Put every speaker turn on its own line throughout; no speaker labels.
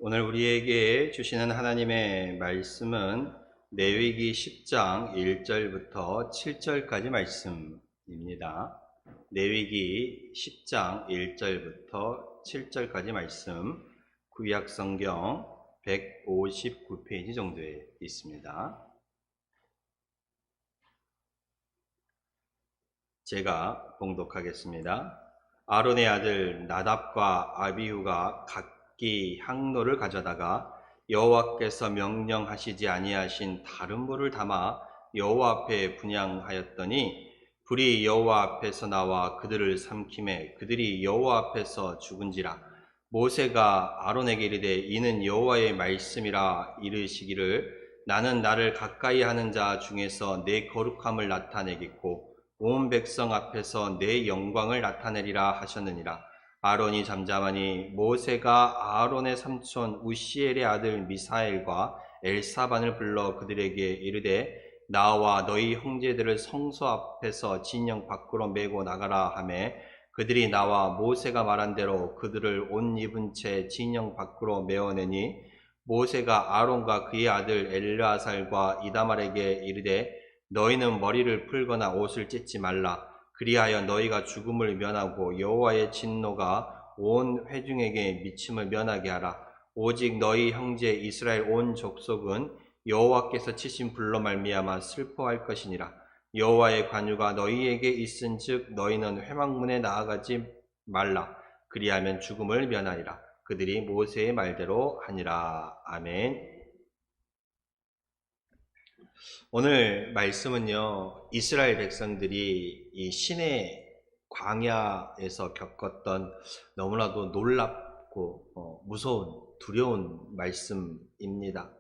오늘 우리에게 주시는 하나님의 말씀은 레위기 10장 1절부터 7절까지 말씀입니다. 레위기 10장 1절부터 7절까지 말씀, 구약성경 159페이지 정도에 있습니다. 제가 봉독하겠습니다. 아론의 아들 나답과 아비후가 각기 향로를 가져다가 여호와께서 명령하시지 아니하신 다른 불을 담아 여호와 앞에 분향하였더니 불이 여호와 앞에서 나와 그들을 삼키매 그들이 여호와 앞에서 죽은지라. 모세가 아론에게 이르되 이는 여호와의 말씀이라 이르시기를 나는 나를 가까이 하는 자 중에서 내 거룩함을 나타내겠고 온 백성 앞에서 내 영광을 나타내리라 하셨느니라. 아론이 잠잠하니 모세가 아론의 삼촌 우시엘의 아들 미사엘과 엘사반을 불러 그들에게 이르되 나와 너희 형제들을 성소 앞에서 진영 밖으로 메고 나가라 하매 그들이 나와 모세가 말한 대로 그들을 옷 입은 채 진영 밖으로 메어내니 모세가 아론과 그의 아들 엘르아살과 이다말에게 이르되 너희는 머리를 풀거나 옷을 찢지 말라. 그리하여 너희가 죽음을 면하고 여호와의 진노가 온 회중에게 미침을 면하게 하라. 오직 너희 형제 이스라엘 온 족속은 여호와께서 치신 불로 말미암아 슬퍼할 것이니라. 여호와의 관유가 너희에게 있은즉 너희는 회막문에 나아가지 말라. 그리하면 죽음을 면하리라. 그들이 모세의 말대로 하니라. 아멘. 오늘 말씀은요, 이스라엘 백성들이 이 시내 광야에서 겪었던 너무나도 놀랍고 무서운 두려운 말씀입니다.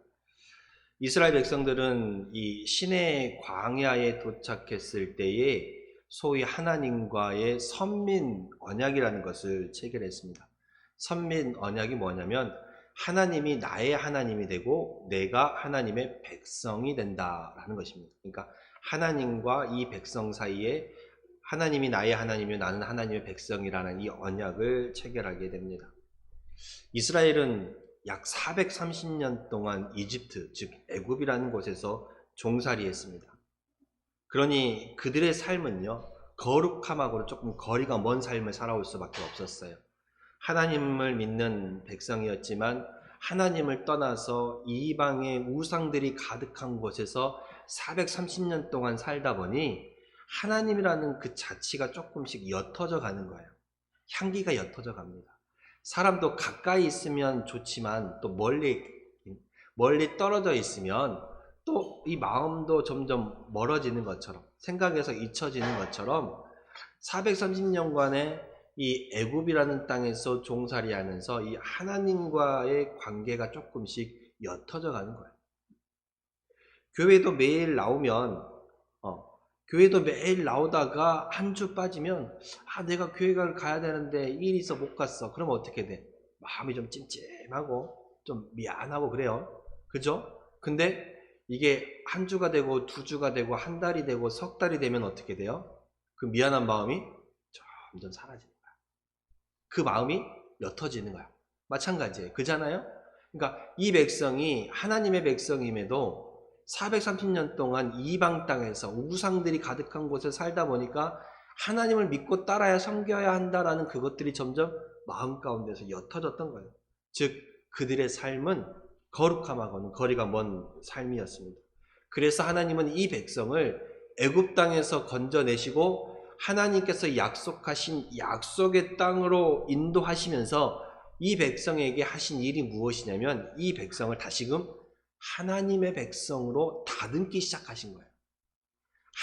이스라엘 백성들은 이 시내 광야에 도착했을 때에 소위 하나님과의 선민 언약이라는 것을 체결했습니다. 선민 언약이 뭐냐면 하나님이 나의 하나님이 되고 내가 하나님의 백성이 된다라는 것입니다. 그러니까 하나님과 이 백성 사이에 하나님이 나의 하나님이요 나는 하나님의 백성이라는 이 언약을 체결하게 됩니다. 이스라엘은 약 430년 동안 이집트, 즉 애굽이라는 곳에서 종살이했습니다. 그러니 그들의 삶은요, 거룩함하고는 조금 거리가 먼 삶을 살아올 수밖에 없었어요. 하나님을 믿는 백성이었지만 하나님을 떠나서 이방의 우상들이 가득한 곳에서 430년 동안 살다 보니 하나님이라는 그 자체가 조금씩 옅어져 가는 거예요. 향기가 옅어져 갑니다. 사람도 가까이 있으면 좋지만 또 멀리 떨어져 있으면 또 이 마음도 점점 멀어지는 것처럼 생각에서 잊혀지는 것처럼 430년간의 이 애굽이라는 땅에서 종살이하면서 이 하나님과의 관계가 조금씩 옅어져 가는 거예요. 교회도 매일 나오다가 한 주 빠지면 내가 교회를 가야 되는데 일이 있어 못 갔어. 그러면 어떻게 돼? 마음이 좀 찜찜하고 좀 미안하고 그래요. 그죠? 근데 이게 한 주가 되고 두 주가 되고 한 달이 되고 석 달이 되면 어떻게 돼요? 그 미안한 마음이 점점 사라지는 거야. 그 마음이 옅어지는 거야. 마찬가지예요. 그잖아요? 그러니까 이 백성이 하나님의 백성임에도 430년 동안 이방 땅에서 우상들이 가득한 곳에 살다 보니까 하나님을 믿고 따라야 섬겨야 한다라는 그것들이 점점 마음 가운데서 옅어졌던 거예요. 즉 그들의 삶은 거룩함하고는 거리가 먼 삶이었습니다. 그래서 하나님은 이 백성을 애굽 땅에서 건져내시고 하나님께서 약속하신 약속의 땅으로 인도하시면서 이 백성에게 하신 일이 무엇이냐면 이 백성을 다시금 하나님의 백성으로 다듬기 시작하신 거예요.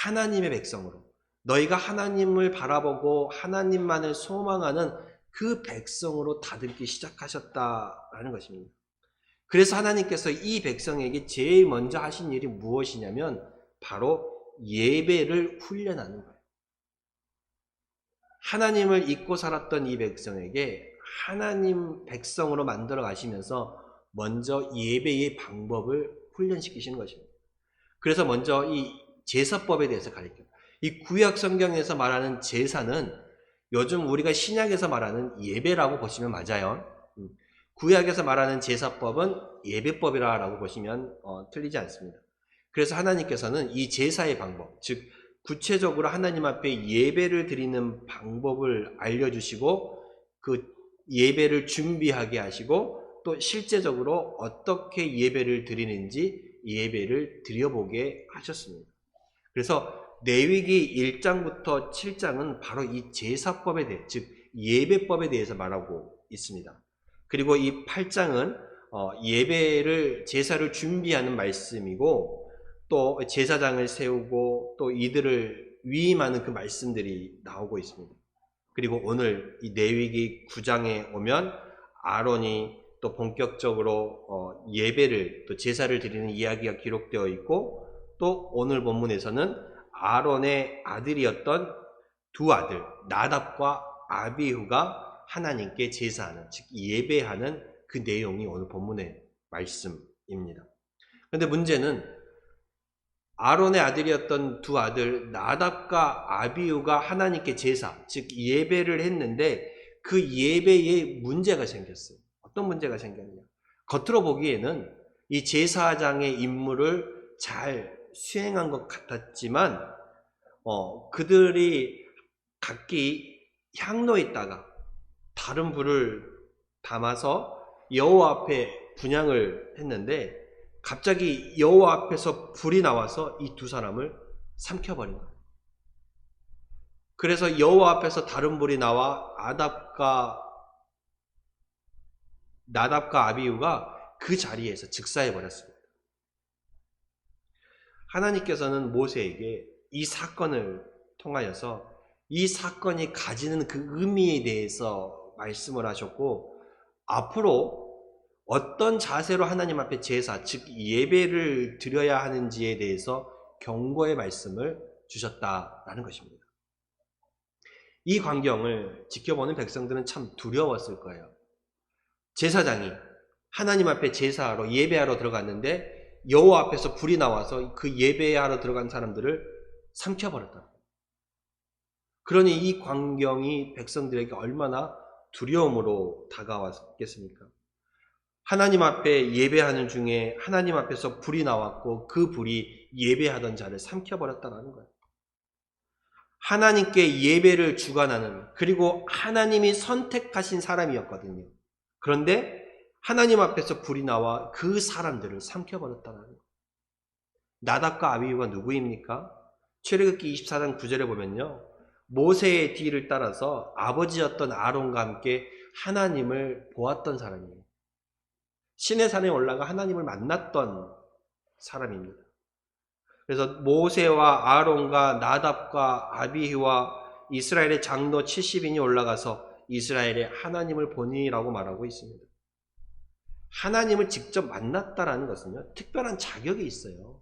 하나님의 백성으로. 너희가 하나님을 바라보고 하나님만을 소망하는 그 백성으로 다듬기 시작하셨다라는 것입니다. 그래서 하나님께서 이 백성에게 제일 먼저 하신 일이 무엇이냐면 바로 예배를 훈련하는 거예요. 하나님을 잊고 살았던 이 백성에게 하나님 백성으로 만들어 가시면서 먼저 예배의 방법을 훈련시키시는 것입니다. 그래서 먼저 이 제사법에 대해서 가르쳐요. 이 구약 성경에서 말하는 제사는 요즘 우리가 신약에서 말하는 예배라고 보시면 맞아요.
구약에서 말하는 제사법은 예배법이라고 보시면 틀리지 않습니다. 그래서 하나님께서는 이 제사의 방법, 즉 구체적으로 하나님 앞에 예배를 드리는 방법을 알려주시고 그 예배를 준비하게 하시고 또 실제적으로 어떻게 예배를 드리는지 예배를 드려보게 하셨습니다. 그래서 레위기 1장부터 7장은 바로 이 제사법에 대해, 즉 예배법에 대해서 말하고 있습니다. 그리고 이 8장은 예배를, 제사를 준비하는 말씀이고 또 제사장을 세우고 또 이들을 위임하는 그 말씀들이 나오고 있습니다. 그리고 오늘 이 레위기 9장에 오면 아론이 또 본격적으로 예배를, 또 제사를 드리는 이야기가 기록되어 있고 또 오늘 본문에서는 아론의 아들이었던 두 아들 나답과 아비후가 하나님께 제사하는, 즉 예배하는 그 내용이 오늘 본문의 말씀입니다. 그런데 문제는 아론의 아들이었던 두 아들 나답과 아비후가 하나님께 제사, 즉 예배를 했는데 그 예배에 문제가 생겼어요. 어떤 문제가 생겼냐? 겉으로 보기에는 이 제사장의 임무를 잘 수행한 것 같았지만 그들이 각기 향로에다가 다른 불을 담아서 여호와 앞에 분향을 했는데 갑자기 여호와 앞에서 불이 나와서 이 두 사람을 삼켜버린 거예요. 그래서 여호와 앞에서 다른 불이 나와 나답과 아비후가 그 자리에서 즉사해 버렸습니다. 하나님께서는 모세에게 이 사건을 통하여서 이 사건이 가지는 그 의미에 대해서 말씀을 하셨고 앞으로 어떤 자세로 하나님 앞에 제사, 즉 예배를 드려야 하는지에 대해서 경고의 말씀을 주셨다라는 것입니다. 이 광경을 지켜보는 백성들은 참 두려웠을 거예요. 제사장이 하나님 앞에 제사하러 예배하러 들어갔는데 여호와 앞에서 불이 나와서 그 예배하러 들어간 사람들을 삼켜버렸다. 그러니 이 광경이 백성들에게 얼마나 두려움으로 다가왔겠습니까? 하나님 앞에 예배하는 중에 하나님 앞에서 불이 나왔고 그 불이 예배하던 자를 삼켜버렸다는 거예요. 하나님께 예배를 주관하는, 그리고 하나님이 선택하신 사람이었거든요. 그런데 하나님 앞에서 불이 나와 그 사람들을 삼켜버렸다는 거예요. 나답과 아비후가 누구입니까? 출애굽기 24장 9절에 보면요, 모세의 뒤를 따라서 아버지였던 아론과 함께 하나님을 보았던 사람이에요. 신의 산에 올라가 하나님을 만났던 사람입니다. 그래서 모세와 아론과 나답과 아비후와 이스라엘의 장로 70인이 올라가서 이스라엘의 하나님을 보니라고 말하고 있습니다. 하나님을 직접 만났다라는 것은요, 특별한 자격이 있어요.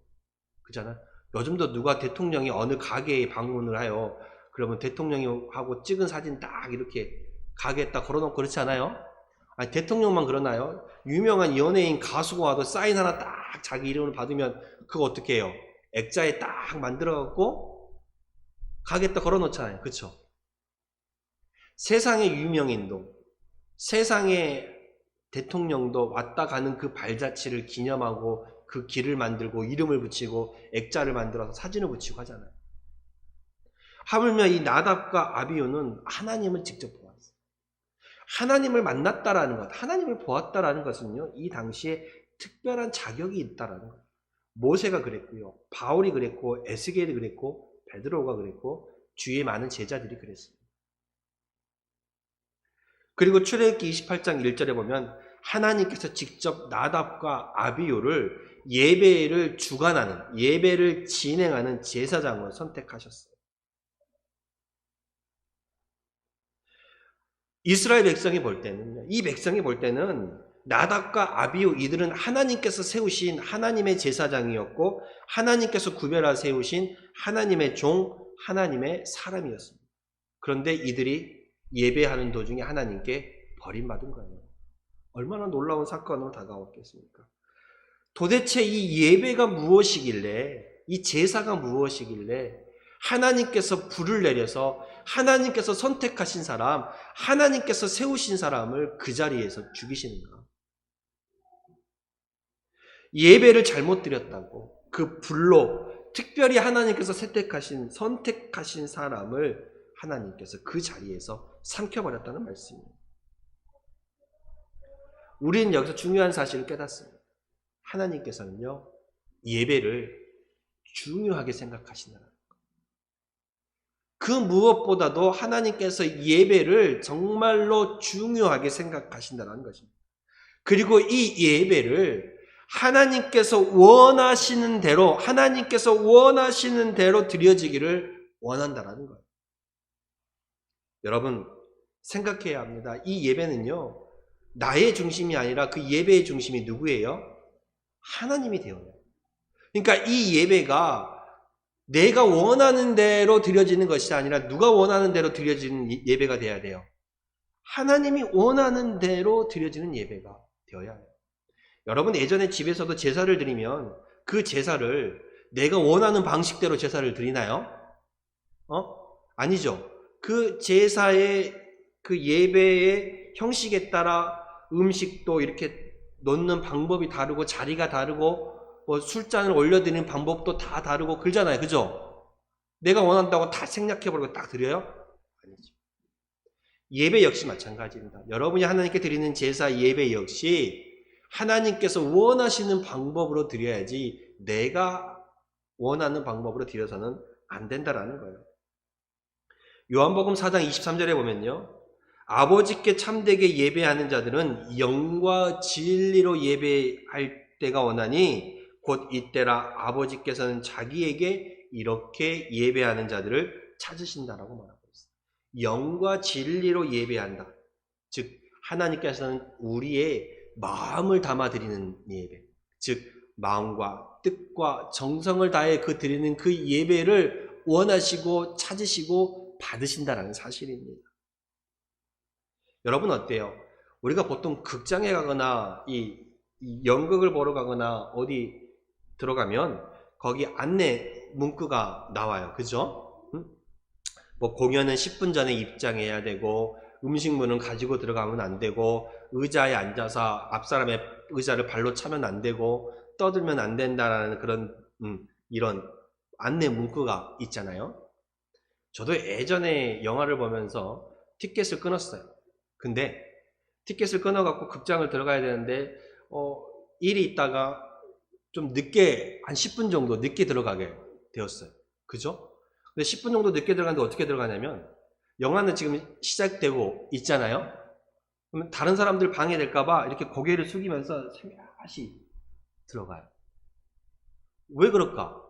그렇잖아요. 요즘도 누가 대통령이 어느 가게에 방문을 해요. 그러면 대통령이 하고 찍은 사진 딱 이렇게 가게에 딱 걸어놓고 그렇지 않아요? 아니, 대통령만 그러나요? 유명한 연예인 가수가 와도 사인 하나 딱 자기 이름을 받으면 그거 어떻게 해요? 액자에 딱 만들어갖고 가게에다 걸어놓잖아요. 그쵸? 세상의 유명인도, 세상의 대통령도 왔다 가는 그 발자취를 기념하고 그 길을 만들고 이름을 붙이고 액자를 만들어서 사진을 붙이고 하잖아요. 하물며 이 나답과 아비후는 하나님을 직접 보았어요. 하나님을 만났다라는 것, 하나님을 보았다라는 것은요, 이 당시에 특별한 자격이 있다라는 거예요. 모세가 그랬고요, 바울이 그랬고, 에스겔이 그랬고, 베드로가 그랬고, 주위에 많은 제자들이 그랬습니다. 그리고 출애굽기 28장 1절에 보면 하나님께서 직접 나답과 아비후를 예배를 주관하는, 예배를 진행하는 제사장으로 선택하셨어요. 이스라엘 백성이 볼 때는요, 이 백성이 볼 때는 나답과 아비후 이들은 하나님께서 세우신 하나님의 제사장이었고 하나님께서 구별하 세우신 하나님의 종, 하나님의 사람이었습니다. 그런데 이들이 예배하는 도중에 하나님께 버림받은 거예요. 얼마나 놀라운 사건으로 다가왔겠습니까? 도대체 이 예배가 무엇이길래, 이 제사가 무엇이길래 하나님께서 불을 내려서 하나님께서 선택하신 사람, 하나님께서 세우신 사람을 그 자리에서 죽이시는가? 예배를 잘못 드렸다고 그 불로 특별히 하나님께서 선택하신 사람을 하나님께서 그 자리에서 삼켜버렸다는 말씀입니다. 우리는 여기서 중요한 사실을 깨닫습니다. 하나님께서는요, 예배를 중요하게 생각하시는 그 무엇보다도 하나님께서 예배를 정말로 중요하게 생각하신다는 것입니다. 그리고 이 예배를 하나님께서 원하시는 대로 드려지기를 원한다는 거예요. 여러분 생각해야 합니다. 이 예배는요, 나의 중심이 아니라 그 예배의 중심이 누구예요? 하나님이 되어요. 그러니까 이 예배가 내가 원하는 대로 드려지는 것이 아니라 누가 원하는 대로 드려지는 예배가 되어야 돼요. 하나님이 원하는 대로 드려지는 예배가 되어야 해요. 여러분 예전에 집에서도 제사를 드리면 그 제사를 내가 원하는 방식대로 제사를 드리나요? 아니죠. 그 제사의 그 예배의 형식에 따라 음식도 이렇게 놓는 방법이 다르고 자리가 다르고 뭐 술잔을 올려드리는 방법도 다 다르고 그러잖아요. 그죠? 내가 원한다고 다 생략해버리고 딱 드려요? 아니죠. 예배 역시 마찬가지입니다. 여러분이 하나님께 드리는 제사 예배 역시 하나님께서 원하시는 방법으로 드려야지 내가 원하는 방법으로 드려서는 안 된다라는 거예요. 요한복음 4장 23절에 보면요, 아버지께 참되게 예배하는 자들은 영과 진리로 예배할 때가 원하니 곧 이때라 아버지께서는 자기에게 이렇게 예배하는 자들을 찾으신다라고 말하고 있어요. 영과 진리로 예배한다. 즉 하나님께서는 우리의 마음을 담아드리는 예배, 즉 마음과 뜻과 정성을 다해 드리는 그 예배를 원하시고 찾으시고 받으신다라는 사실입니다. 여러분 어때요? 우리가 보통 극장에 가거나 이 연극을 보러 가거나 어디 들어가면 거기 안내 문구가 나와요. 그죠? 뭐 공연은 10분 전에 입장해야 되고 음식물은 가지고 들어가면 안 되고 의자에 앉아서 앞사람의 의자를 발로 차면 안 되고 떠들면 안 된다라는 그런 이런 안내 문구가 있잖아요. 저도 예전에 영화를 보면서 티켓을 끊었어요. 근데 티켓을 끊어갖고 극장을 들어가야 되는데 일이 있다가 좀 늦게 한 10분 정도 늦게 들어가게 되었어요. 그죠? 근데 10분 정도 늦게 들어가는데 어떻게 들어가냐면 영화는 지금 시작되고 있잖아요. 그러면 다른 사람들 방해될까봐 이렇게 고개를 숙이면서 살며시 들어가요. 왜 그럴까?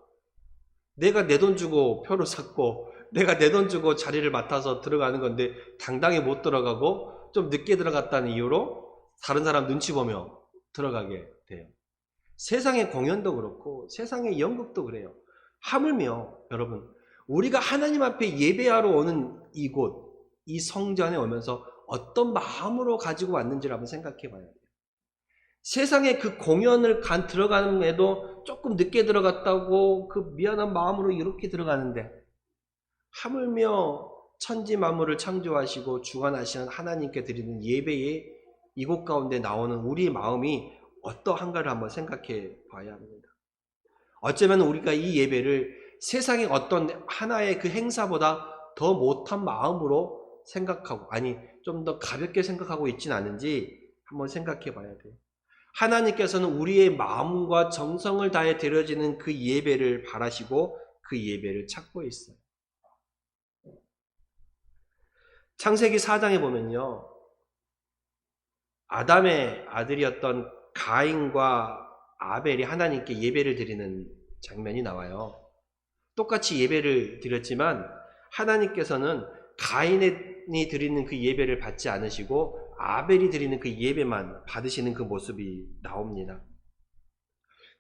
내가 내 돈 주고 표를 샀고 내가 내 돈 주고 자리를 맡아서 들어가는 건데 당당히 못 들어가고 좀 늦게 들어갔다는 이유로 다른 사람 눈치 보며 들어가게 돼요. 세상의 공연도 그렇고 세상의 연극도 그래요. 하물며 여러분 우리가 하나님 앞에 예배하러 오는 이곳, 이 성전에 오면서 어떤 마음으로 가지고 왔는지를 한번 생각해 봐야 돼요. 세상에 그 공연을 들어가는 데도 조금 늦게 들어갔다고 그 미안한 마음으로 이렇게 들어가는데 하물며 천지 만물을 창조하시고 주관하시는 하나님께 드리는 예배의 이곳 가운데 나오는 우리의 마음이 어떠한가를 한번 생각해 봐야 합니다. 어쩌면 우리가 이 예배를 세상의 어떤 하나의 그 행사보다 더 못한 마음으로 생각하고 좀 더 가볍게 생각하고 있지는 않은지 한번 생각해 봐야 돼요. 하나님께서는 우리의 마음과 정성을 다해 드려지는 그 예배를 바라시고 그 예배를 찾고 있어요. 창세기 4장에 보면요, 아담의 아들이었던 가인과 아벨이 하나님께 예배를 드리는 장면이 나와요. 똑같이 예배를 드렸지만 하나님께서는 가인이 드리는 그 예배를 받지 않으시고 아벨이 드리는 그 예배만 받으시는 그 모습이 나옵니다.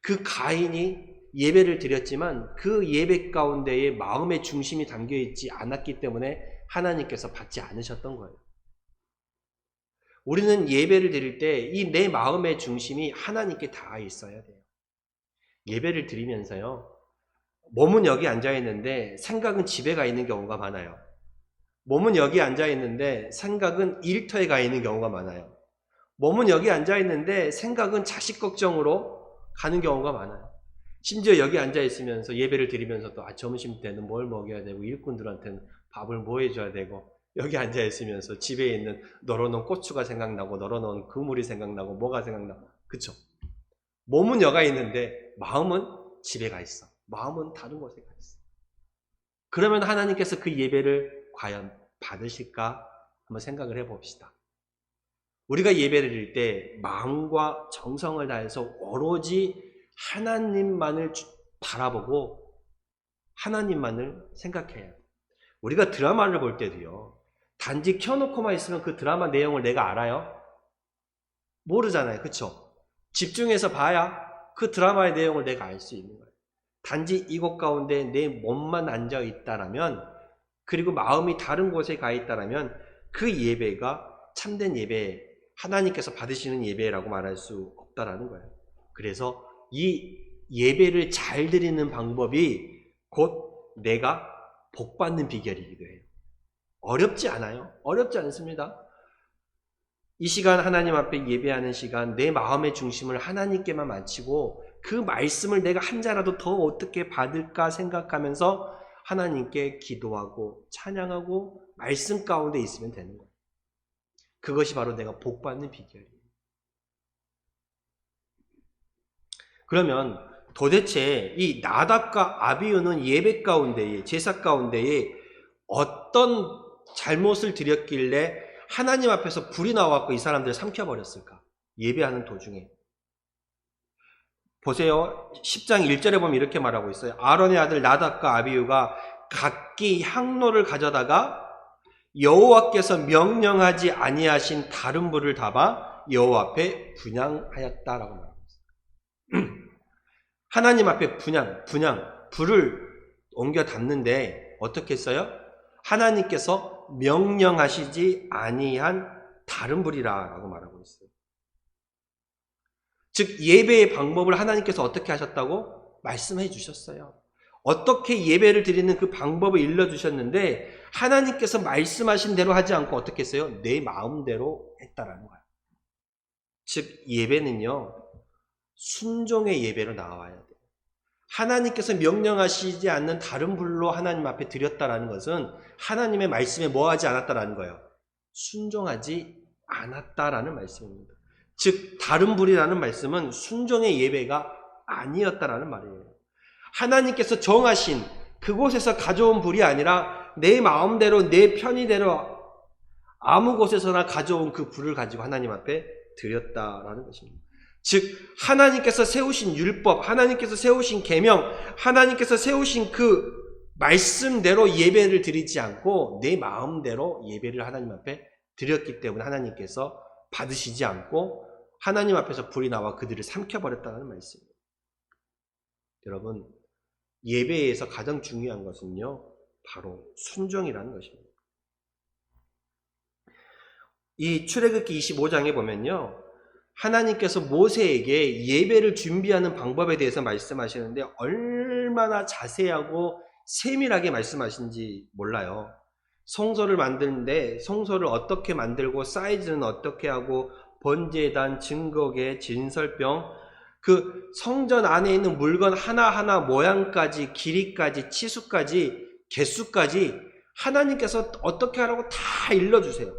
그 가인이 예배를 드렸지만 그 예배 가운데에 마음의 중심이 담겨있지 않았기 때문에 하나님께서 받지 않으셨던 거예요. 우리는 예배를 드릴 때 이 내 마음의 중심이 하나님께 닿아 있어야 돼요. 예배를 드리면서요, 몸은 여기 앉아 있는데 생각은 집에 가 있는 경우가 많아요. 몸은 여기 앉아 있는데 생각은 일터에 가 있는 경우가 많아요. 몸은 여기 앉아 있는데 생각은 자식 걱정으로 가는 경우가 많아요. 심지어 여기 앉아 있으면서 예배를 드리면서도 점심 때는 뭘 먹여야 되고 일꾼들한테는 밥을 뭐 해줘야 되고 여기 앉아 있으면서 집에 있는 널어놓은 고추가 생각나고 널어놓은 그물이 생각나고 뭐가 생각나고 그쵸? 몸은 여가 있는데 마음은 집에 가 있어. 마음은 다른 곳에 가 있어. 그러면 하나님께서 그 예배를 과연 받으실까? 한번 생각을 해봅시다. 우리가 예배를 드릴 때 마음과 정성을 다해서 오로지 하나님만을 바라보고 하나님만을 생각해야 해요. 우리가 드라마를 볼 때도요. 단지 켜놓고만 있으면 그 드라마 내용을 내가 알아요? 모르잖아요. 그쵸? 집중해서 봐야 그 드라마의 내용을 내가 알 수 있는 거예요. 단지 이곳 가운데 내 몸만 앉아 있다라면 그리고 마음이 다른 곳에 가 있다라면 그 예배가 참된 예배, 하나님께서 받으시는 예배라고 말할 수 없다라는 거예요. 그래서 이 예배를 잘 드리는 방법이 곧 내가 복받는 비결이기도 해요. 어렵지 않아요. 어렵지 않습니다. 이 시간 하나님 앞에 예배하는 시간 내 마음의 중심을 하나님께만 맞추고 그 말씀을 내가 한 자라도 더 어떻게 받을까 생각하면서 하나님께 기도하고 찬양하고 말씀 가운데 있으면 되는 거예요. 그것이 바로 내가 복받는 비결이에요. 그러면 도대체 이 나답과 아비후는 예배 가운데에 제사 가운데에 어떤 잘못을 드렸길래 하나님 앞에서 불이 나왔고 이 사람들을 삼켜버렸을까? 예배하는 도중에. 보세요. 10장 1절에 보면 이렇게 말하고 있어요. 아론의 아들 나답과 아비후가 각기 향로를 가져다가 여호와께서 명령하지 아니하신 다른 불을 담아 여호와 앞에 분향하였다라고 말합니다. 하나님 앞에 불을 옮겨 담는데 어떻게 했어요? 하나님께서 명령하시지 아니한 다른 불이라고 말하고 있어요. 즉 예배의 방법을 하나님께서 어떻게 하셨다고 말씀해 주셨어요. 어떻게 예배를 드리는 그 방법을 일러주셨는데 하나님께서 말씀하신 대로 하지 않고 어떻게 했어요? 내 마음대로 했다라는 거예요. 즉 예배는요 순종의 예배로 나와야 돼요. 하나님께서 명령하시지 않는 다른 불로 하나님 앞에 드렸다라는 것은 하나님의 말씀에 뭐하지 않았다라는 거예요. 순종하지 않았다라는 말씀입니다. 즉 다른 불이라는 말씀은 순종의 예배가 아니었다라는 말이에요. 하나님께서 정하신 그곳에서 가져온 불이 아니라 내 마음대로 내 편의대로 아무 곳에서나 가져온 그 불을 가지고 하나님 앞에 드렸다라는 것입니다. 즉 하나님께서 세우신 율법, 하나님께서 세우신 계명, 하나님께서 세우신 그 말씀대로 예배를 드리지 않고 내 마음대로 예배를 하나님 앞에 드렸기 때문에 하나님께서 받으시지 않고 하나님 앞에서 불이 나와 그들을 삼켜버렸다는 말씀입니다. 여러분 예배에서 가장 중요한 것은요 바로 순종이라는 것입니다. 이 출애굽기 25장에 보면요 하나님께서 모세에게 예배를 준비하는 방법에 대해서 말씀하시는데 얼마나 자세하고 세밀하게 말씀하신지 몰라요. 성소를 만드는데 성소를 어떻게 만들고 사이즈는 어떻게 하고 번제단, 증거계, 진설병 그 성전 안에 있는 물건 하나하나 모양까지 길이까지 치수까지 개수까지 하나님께서 어떻게 하라고 다 일러주세요.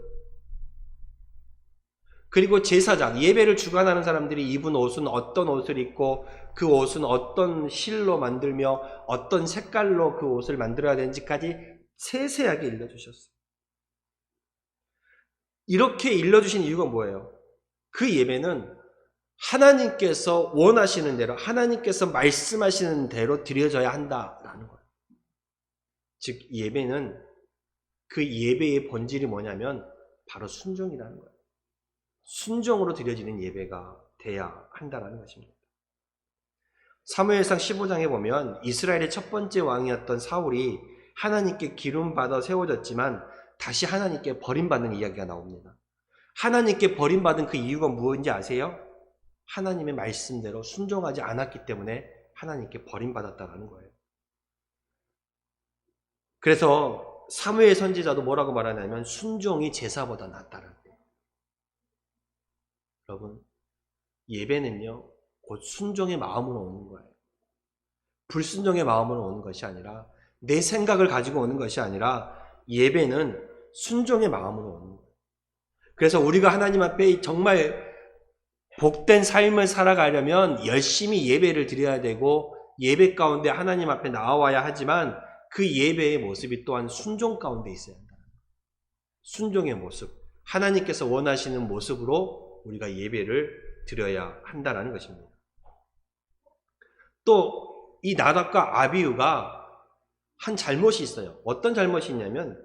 그리고 제사장, 예배를 주관하는 사람들이 입은 옷은 어떤 옷을 입고 그 옷은 어떤 실로 만들며 어떤 색깔로 그 옷을 만들어야 되는지까지 세세하게 일러주셨어요. 이렇게 일러주신 이유가 뭐예요? 그 예배는 하나님께서 원하시는 대로 하나님께서 말씀하시는 대로 드려져야 한다라는 거예요. 즉 예배는 그 예배의 본질이 뭐냐면 바로 순종이라는 거예요. 순종으로 드려지는 예배가 돼야 한다는 것입니다. 사무엘상 15장에 보면 이스라엘의 첫 번째 왕이었던 사울이 하나님께 기름받아 세워졌지만 다시 하나님께 버림받는 이야기가 나옵니다. 하나님께 버림받은 그 이유가 무엇인지 아세요? 하나님의 말씀대로 순종하지 않았기 때문에 하나님께 버림받았다는 거예요. 그래서 사무엘 선지자도 뭐라고 말하냐면 순종이 제사보다 낫다는 거예요. 여러분 예배는요 곧 순종의 마음으로 오는 거예요. 불순종의 마음으로 오는 것이 아니라, 내 생각을 가지고 오는 것이 아니라, 예배는 순종의 마음으로 오는 거예요. 그래서 우리가 하나님 앞에 정말 복된 삶을 살아가려면 열심히 예배를 드려야 되고, 예배 가운데 하나님 앞에 나와야 하지만, 그 예배의 모습이 또한 순종 가운데 있어야 한다. 순종의 모습, 하나님께서 원하시는 모습으로 우리가 예배를 드려야 한다는 것입니다. 또 이 나답과 아비후가 한 잘못이 있어요. 어떤 잘못이 있냐면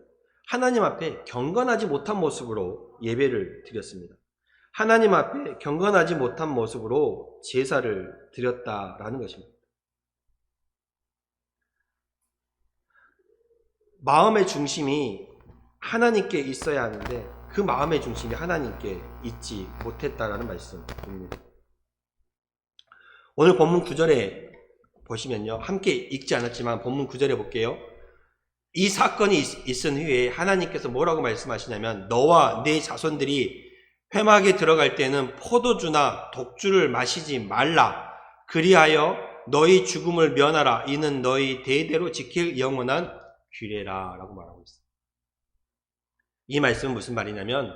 하나님 앞에 경건하지 못한 모습으로 예배를 드렸습니다. 하나님 앞에 경건하지 못한 모습으로 제사를 드렸다라는 것입니다. 마음의 중심이 하나님께 있어야 하는데 그 마음의 중심이 하나님께 있지 못했다라는 말씀입니다. 오늘 본문 9절에 보시면요, 함께 읽지 않았지만 본문 9절에 볼게요. 이 사건이 있은 후에 하나님께서 뭐라고 말씀하시냐면, 너와 네 자손들이 회막에 들어갈 때는 포도주나 독주를 마시지 말라. 그리하여 너희 죽음을 면하라. 이는 너희 대대로 지킬 영원한 규례라 라고 말하고 있어요. 이 말씀은 무슨 말이냐면,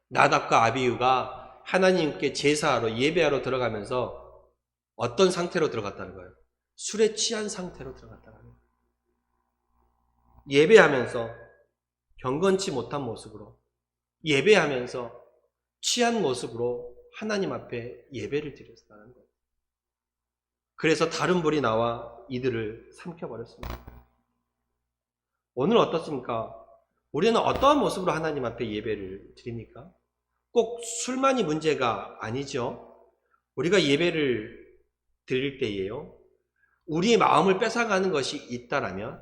나답과 아비후가 하나님께 제사하러 예배하러 들어가면서 어떤 상태로 들어갔다는 거예요? 술에 취한 상태로 들어갔다는 거예요. 예배하면서 경건치 못한 모습으로, 예배하면서 취한 모습으로 하나님 앞에 예배를 드렸다는 거예요. 그래서 다른 불이 나와 이들을 삼켜버렸습니다. 오늘 어떻습니까? 우리는 어떠한 모습으로 하나님 앞에 예배를 드립니까? 꼭 술만이 문제가 아니죠. 우리가 예배를 드릴 때에요, 우리의 마음을 뺏어가는 것이 있다라면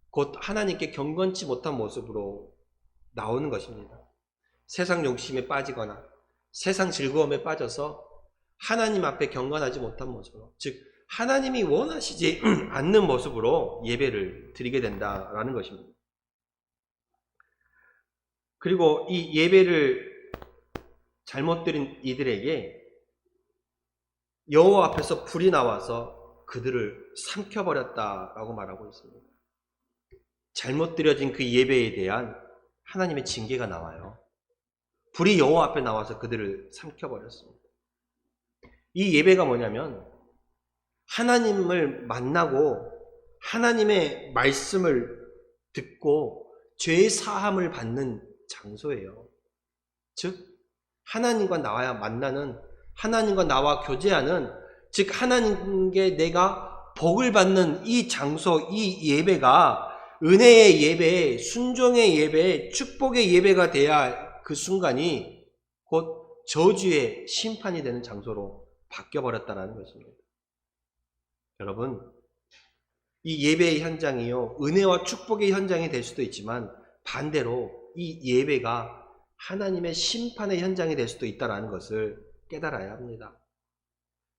곧 하나님께 경건치 못한 모습으로 나오는 것입니다. 세상 욕심에 빠지거나 세상 즐거움에 빠져서 하나님 앞에 경건하지 못한 모습으로, 즉 하나님이 원하시지 않는 모습으로 예배를 드리게 된다라는 것입니다. 그리고 이 예배를 잘못 드린 이들에게 여호와 앞에서 불이 나와서 그들을 삼켜버렸다라고 말하고 있습니다. 잘못 드려진 그 예배에 대한 하나님의 징계가 나와요. 불이 여호와 앞에 나와서 그들을 삼켜버렸습니다. 이 예배가 뭐냐면 하나님을 만나고 하나님의 말씀을 듣고 죄 사함을 받는 장소예요. 즉 하나님과 나와 만나는, 하나님과 나와 교제하는, 즉 하나님께 내가 복을 받는 이 장소, 이 예배가 은혜의 예배, 순종의 예배, 축복의 예배가 돼야 그 순간이 곧 저주의 심판이 되는 장소로 바뀌어버렸다는 것입니다. 여러분, 이 예배의 현장이요, 은혜와 축복의 현장이 될 수도 있지만 반대로 이 예배가 하나님의 심판의 현장이 될 수도 있다는 것을 깨달아야 합니다.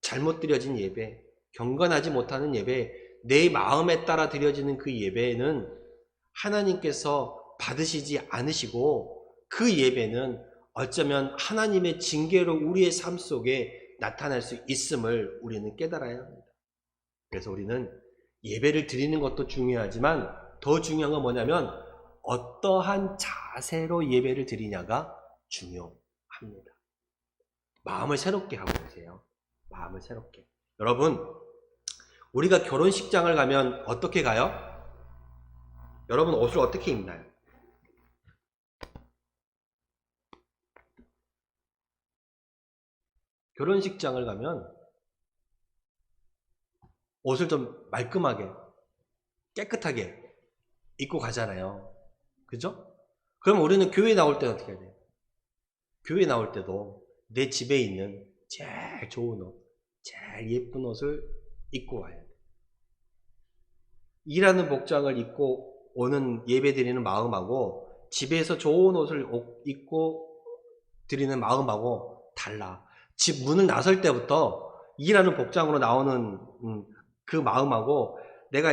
잘못 드려진 예배, 경건하지 못하는 예배, 내 마음에 따라 드려지는 그 예배는 하나님께서 받으시지 않으시고 그 예배는 어쩌면 하나님의 징계로 우리의 삶 속에 나타날 수 있음을 우리는 깨달아야 합니다. 그래서 우리는 예배를 드리는 것도 중요하지만 더 중요한 건 뭐냐면 어떠한 자세로 예배를 드리냐가 중요합니다. 마음을 새롭게 하고 계세요. 마음을 새롭게. 여러분, 우리가 결혼식장을 가면 어떻게 가요? 여러분 옷을 어떻게 입나요? 결혼식장을 가면 옷을 좀 말끔하게, 깨끗하게 입고 가잖아요. 그죠? 그럼 우리는 교회 나올 때는 어떻게 해야 돼요? 교회 나올 때도 내 집에 있는 제일 좋은 옷, 제일 예쁜 옷을 입고 와야 돼요. 일하는 복장을 입고 오는 예배 드리는 마음하고 집에서 좋은 옷을 입고 드리는 마음하고 달라. 집 문을 나설 때부터 일하는 복장으로 나오는 그 마음하고 내가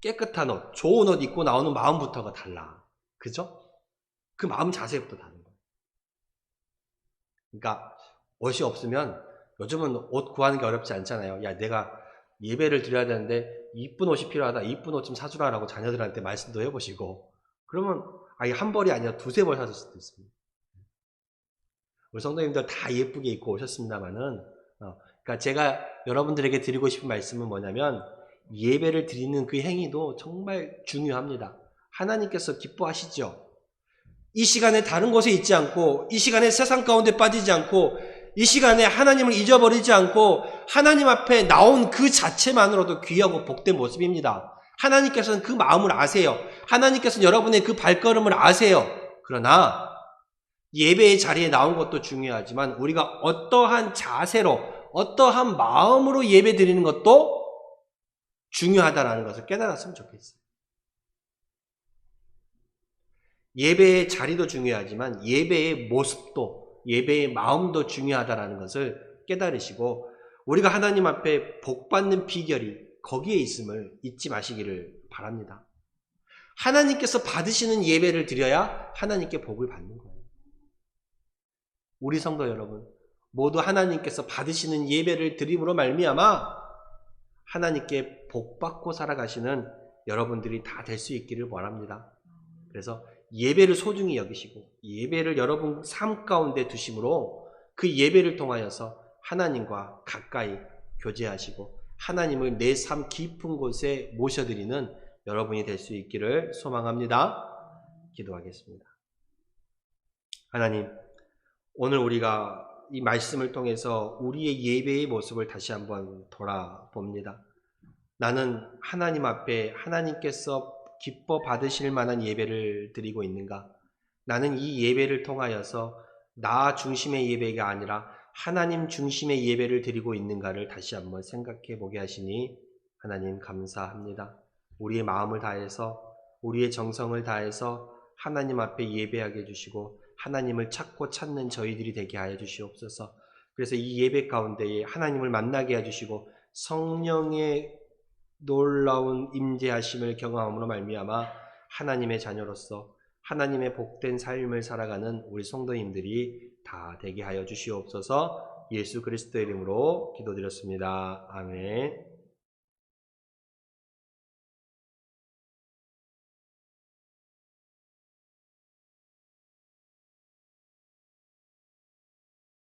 깨끗한 옷, 좋은 옷 입고 나오는 마음부터가 달라. 그죠? 그 마음 자세부터 다른 거예요. 그러니까 옷이 없으면 요즘은 옷 구하는 게 어렵지 않잖아요. 야, 내가 예배를 드려야 되는데 이쁜 옷이 필요하다. 이쁜 옷 좀 사주라라고 자녀들한테 말씀도 해보시고, 그러면 아예 한 벌이 아니라 두세 벌 사줄 수도 있습니다. 우리 성도님들 다 예쁘게 입고 오셨습니다만은, 그러니까 제가 여러분들에게 드리고 싶은 말씀은 뭐냐면, 예배를 드리는 그 행위도 정말 중요합니다. 하나님께서 기뻐하시죠. 이 시간에 다른 곳에 있지 않고, 이 시간에 세상 가운데 빠지지 않고, 이 시간에 하나님을 잊어버리지 않고 하나님 앞에 나온 그 자체만으로도 귀하고 복된 모습입니다. 하나님께서는 그 마음을 아세요. 하나님께서는 여러분의 그 발걸음을 아세요. 그러나 예배의 자리에 나온 것도 중요하지만 우리가 어떠한 자세로, 어떠한 마음으로 예배 드리는 것도 중요하다는 것을 깨달았으면 좋겠어요. 예배의 자리도 중요하지만 예배의 모습도, 예배의 마음도 중요하다는 것을 깨달으시고, 우리가 하나님 앞에 복받는 비결이 거기에 있음을 잊지 마시기를 바랍니다. 하나님께서 받으시는 예배를 드려야 하나님께 복을 받는 거예요. 우리 성도 여러분, 모두 하나님께서 받으시는 예배를 드림으로 말미암아 하나님께 복받고 살아가시는 여러분들이 다 될 수 있기를 바랍니다. 그래서 예배를 소중히 여기시고 예배를 여러분 삶 가운데 두심으로 그 예배를 통하여서 하나님과 가까이 교제하시고 하나님을 내 삶 깊은 곳에 모셔드리는 여러분이 될 수 있기를 소망합니다. 기도하겠습니다. 하나님, 오늘 우리가 이 말씀을 통해서 우리의 예배의 모습을 다시 한번 돌아봅니다. 나는 하나님 앞에 하나님께서 기뻐 받으실 만한 예배를 드리고 있는가? 나는 이 예배를 통하여서 나 중심의 예배가 아니라 하나님 중심의 예배를 드리고 있는가를 다시 한번 생각해 보게 하시니 하나님 감사합니다. 우리의 마음을 다해서, 우리의 정성을 다해서 하나님 앞에 예배하게 해주시고 하나님을 찾고 찾는 저희들이 되게 하여 주시옵소서. 그래서 이 예배 가운데에 하나님을 만나게 해주시고 성령의 놀라운 임재하심을 경험함으로 말미암아 하나님의 자녀로서 하나님의 복된 삶을 살아가는 우리 성도님들이 다 되게 하여 주시옵소서. 예수 그리스도의 이름으로 기도드렸습니다. 아멘.